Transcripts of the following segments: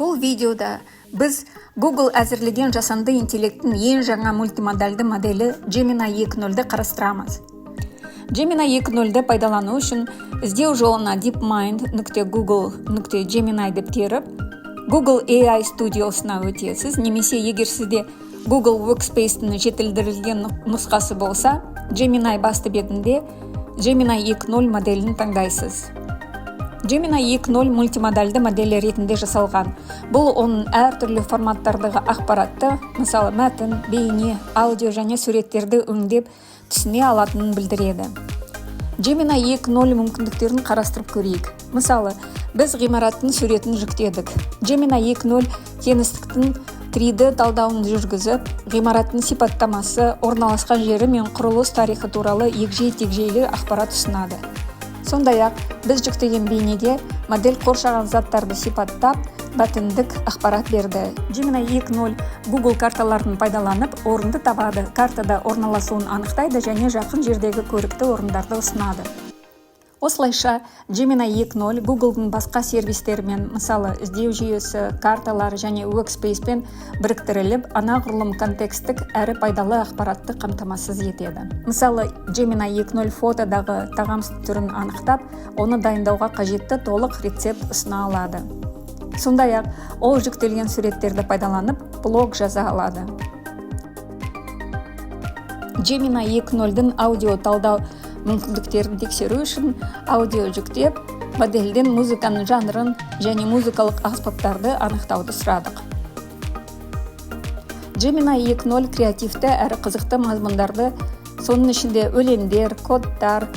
Бұл видеода біз Google әзірлеген жасанды интеллекттің ең жаңа мультимодальды моделі Gemini 2.0-ді қарастырамыз. Gemini 2.0-ді пайдалану үшін іздеу жолына deepmind.google.gemini деп теріп, Google AI Studiosына өтесіз, немесе егер сізде Google Workspace'дің жетілдірілген нұсқасы болса, Gemini басты бетінде Gemini 2.0 моделін таңдайсыз. Gemini 2.0 мультимодальды моделі ретінде жасалған. Бұл оның әртүрлі форматтардағы ақпаратты, мысалы мәтін, бейне, аудио және суреттерді өңдеп түсіне алатынын білдіреді. Gemini 2.0 мүмкіндіктерін қарастырып көрейік. Мысалы, біз ғимараттың суретін жүктедік. Gemini 2.0 кеңістіктің 3D талдауын жүргізіп, ғимараттың сипаттамасы, орналасқан жері мен құрылыс тарихы туралы егжей-тегжейлі ақпарат ұсынады. Сондай-ақ, біз жүктеген бейнеге модель қоршаған заттарды сипаттап, мәтіндік ақпарат берді. Gemini 2.0 Google карталарын пайдаланып, орынды табады, картада орналасуын анықтайды және жақын жердегі көрікті орындарды ұсынады. Осылайша, Gemini 2.0 Google'дың басқа сервистерімен, мысалы, іздеу жүйесі, карталар және Workspace'пен біріктіріліп, анағұрлым контекстік әрі пайдалы ақпаратты қамтамасыз етеді. Мысалы, Gemini 2.0 фотодағы тағам түрін анықтап, оны дайындауға қажетті толық рецепт ұсына алады. Сондай-ақ, ол жүктелген суреттерді пайдаланып, блог жаза алады. Gemini 2.0-дің аудио талдау мүмкіндіктерін тексеру үшін аудио жүктеп, модельден музыканың жанрын және музыкалық аспаптарды анықтауды сұрадық. Gemini 2.0 креативті әрі қызықты мазмұндарды, соның ішінде өлеңдер, кодтар,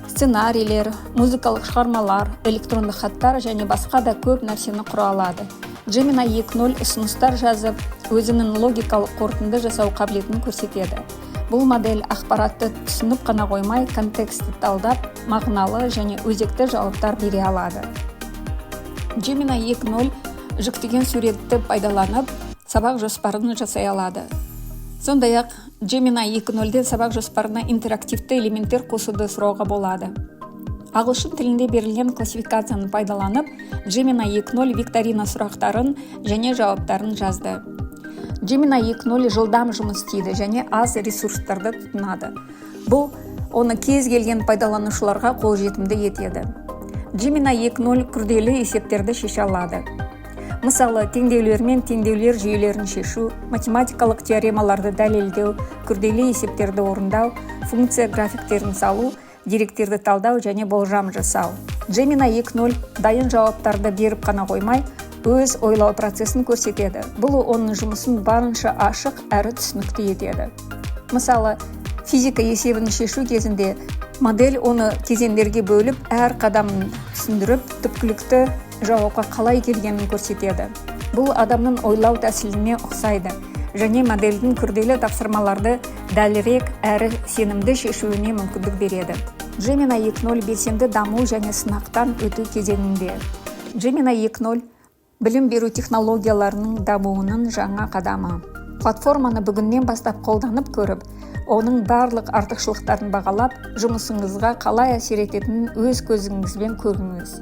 сценарийлер, музыкалық шығармалар, электрондық хаттар және басқа да көп нәрсені құра алады. Gemini 2.0 ұсыныстар жазып, өзінің логикалық қорытынды жасау қабілетін көрсетеді. Бұл модель ақпаратты түсініп қана қоймай, контекстті талдап, мағыналы және өзекті жауаптар бере алады. Gemini 2.0 жүктеген суретті пайдаланып, сабақ жоспарын жасай алады. Сондай-ақ, Gemini 2.0-де сабақ жоспарына интерактивті элементтер қосуды сұрауға болады. Ағылшын тілінде берілген классификацияны пайдаланып, Gemini 2.0 викторина сұрақтарын және жауаптарын жазды. Gemini 2.0 жылдам жұмыс істейді және аз ресурстарды тұтынады. Бұл оны кез келген пайдаланушыларға қолжетімді етеді. Gemini 2.0 күрделі есептерді шеше алады. Мысалы, теңдеулер мен теңдеулер жүйелерін шешу, математикалық теоремаларды дәлелдеу, күрделі есептерді орындау, функция графиктерін салу, деректерді талдау және болжам жасау. Gemini 2.0 дайын жауаптарды беріп қана қоймай, өз ойлау процесін көрсетеді. Бұл оның жұмысын барынша ашық әрі түсінікті етеді. Мысалы, физика есебін шешу кезінде модель оны кезеңдерге бөліп, әр қадамын түсіндіріп, түпкілікті жауапқа қалай келгенін көрсетеді. Бұл адамның ойлау тәсіліне ұқсайды және модельдің күрделі тапсырмаларды дәлірек әрі сенімді шешуіне мүмкіндік береді. Gemini 2.0 белсенді даму және сынақтан өту кезеңінде. Gemini 2.0 білім беру технологияларының дамуының жаңа қадамы. Платформаны бүгіннен бастап қолданып көріп, оның барлық артықшылықтарын бағалап, жұмысыңызға қалай әсер ететінін өз көзіңізбен көріңіз.